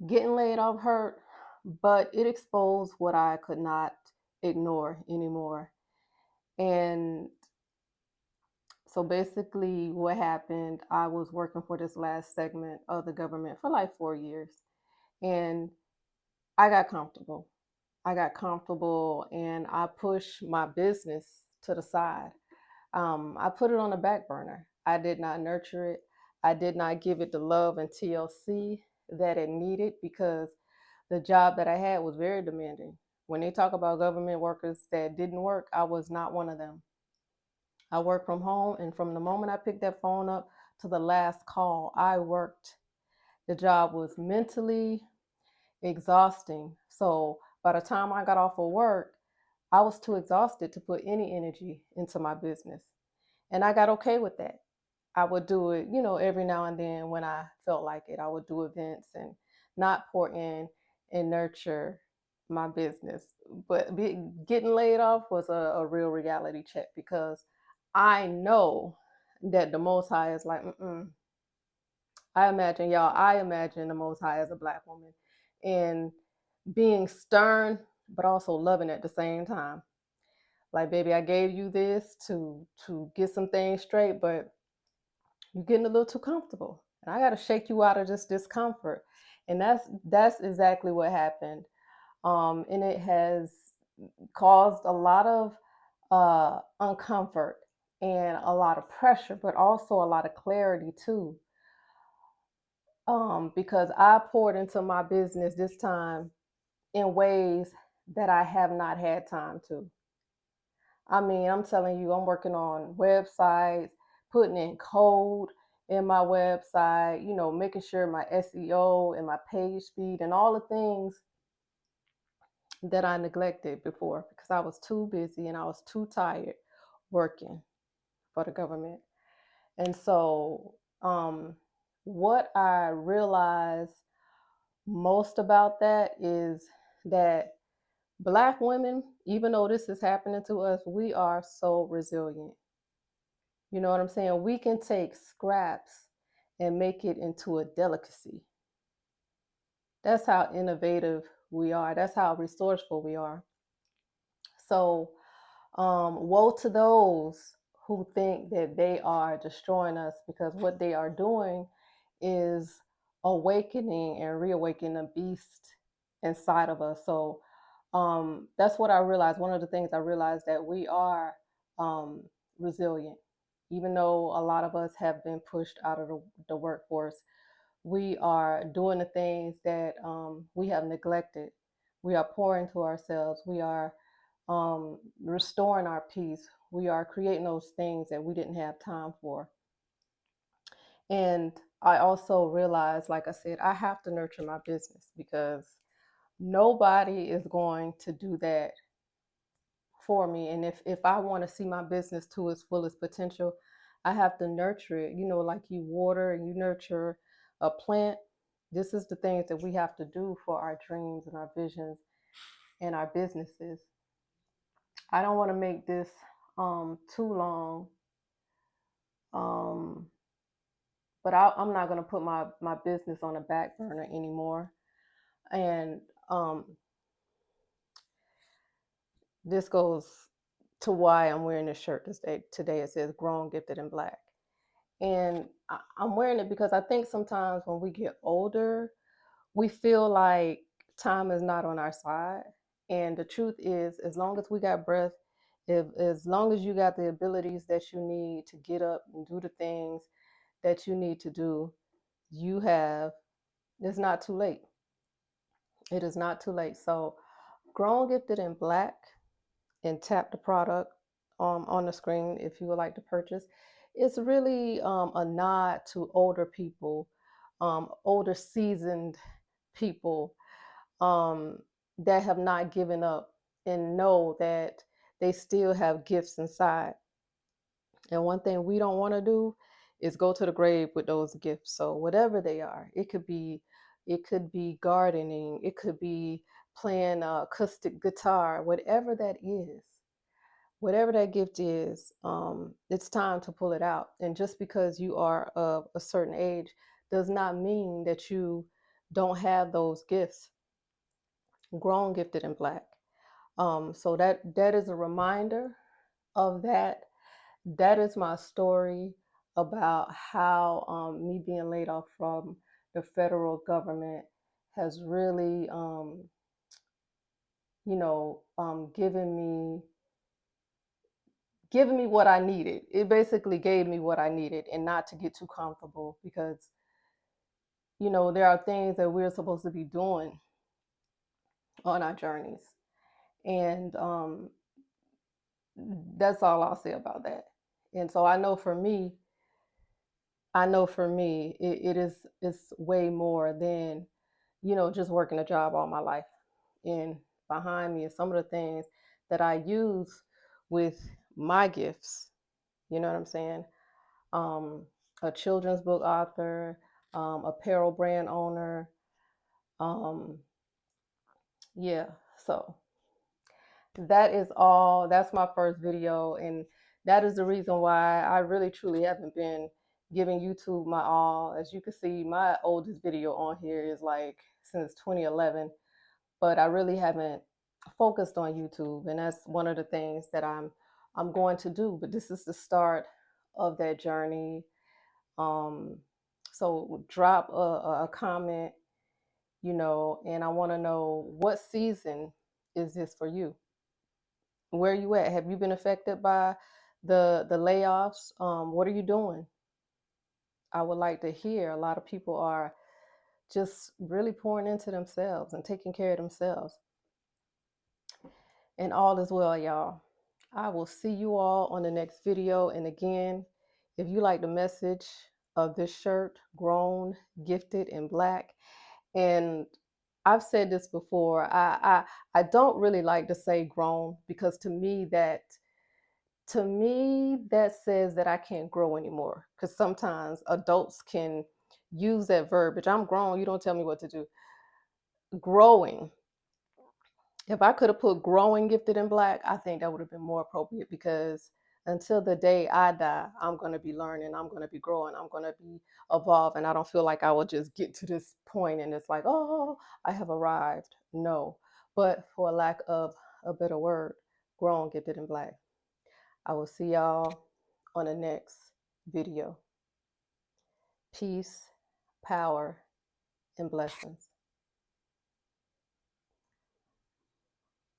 Getting laid off hurt, but it exposed what I could not ignore anymore. And so basically, what happened, I was working for this last segment of the government for like 4 years, and I got comfortable. I got comfortable and I pushed my business to the side. I put it on the back burner. I did not nurture it. I did not give it the love and TLC that it needed because the job that I had was very demanding. When they talk about government workers that didn't work, I was not one of them. I worked from home, and from the moment I picked that phone up to the last call, I worked. The job was mentally exhausting. So by the time I got off of work, I was too exhausted to put any energy into my business. And I got okay with that. I would do it, every now and then when I felt like it. I would do events and not pour in and nurture my business. But getting laid off was a real reality check because I know that the Most High is like, mm-mm. I imagine the Most High as a black woman and being stern, but also loving at the same time. Like, baby, I gave you this to get some things straight, but you're getting a little too comfortable. And I got to shake you out of this discomfort. And that's exactly what happened. And it has caused a lot of uncomfort and a lot of pressure, but also a lot of clarity too. Because I poured into my business this time in ways that I have not had time to. I mean, I'm telling you, I'm working on websites, putting in code in my website, making sure my SEO and my page speed and all the things that I neglected before because I was too busy and I was too tired working for the government. And so, what I realized most about that is that Black women, even though this is happening to us, we are so resilient. You know what I'm saying? We can take scraps and make it into a delicacy. That's how innovative we are. That's how resourceful we are. So, woe to those who think that they are destroying us because what they are doing is awakening and reawakening a beast inside of us. So, that's what I realized. One of the things I realized that we are um, resilient, even though a lot of us have been pushed out of the workforce. We are doing the things that we have neglected. We are pouring to ourselves. We are restoring our peace. We are creating those things that we didn't have time for. And I also realized, like I said, I have to nurture my business because nobody is going to do that for me. And if I want to see my business to its fullest potential, I have to nurture it. Like you water and you nurture a plant. This is the things that we have to do for our dreams and our visions and our businesses. I don't want to make this too long, um, but I'm not going to put my business on the back burner anymore. And um, this goes to why I'm wearing this shirt today. It says "Grown, Gifted, and Black." And I'm wearing it because I think sometimes when we get older, we feel like time is not on our side. And the truth is, as long as we got breath, if as long as you got the abilities that you need to get up and do the things that you need to do, you have, it's not too late. It is not too late. So, Grown, Gifted, and Black, and tap the product on the screen if you would like to purchase. It's really a nod to older people, older seasoned people um, that have not given up and know that they still have gifts inside. And one thing we don't want to do is go to the grave with those gifts. So whatever they are, it could be gardening, it could be playing acoustic guitar, whatever that is, whatever that gift is, it's time to pull it out. And just because you are of a certain age does not mean that you don't have those gifts, grown, gifted, and black. So that is a reminder of that. That is my story about how me being laid off from the federal government has really, given me what I needed. It basically gave me what I needed, and not to get too comfortable, because there are things that we're supposed to be doing on our journeys, and that's all I'll say about that. And so I know for me, it's way more than just working a job all my life. And behind me is some of the things that I use with my gifts. You know what I'm saying? um, a children's book author, apparel brand owner. Um, yeah, so that is all. That's my first video, and that is the reason why I really truly haven't been giving YouTube my all. As you can see, my oldest video on here is like since 2011, but I really haven't focused on YouTube, and that's one of the things that I'm going to do. But this is the start of that journey. Um, so drop a comment, and I want to know, what season is this for you? Where are you at? Have you been affected by the layoffs? What are you doing? I would like to hear. A lot of people are just really pouring into themselves and taking care of themselves. And all is well, y'all. I will see you all on the next video. And again, if you like the message of this shirt, grown, gifted, and black, and I've said this before, I don't really like to say grown, because to me that says that I can't grow anymore. Because sometimes adults can use that verbiage. I'm grown. You don't tell me what to do. Growing. If I could have put growing, gifted, and black, I think that would have been more appropriate, because until the day I die, I'm going to be learning, I'm going to be growing, I'm going to be evolving. I don't feel like I will just get to this point and it's like, oh, I have arrived. No. But for lack of a better word, grown, gifted, and black. I will see y'all on the next video. Peace, power, and blessings.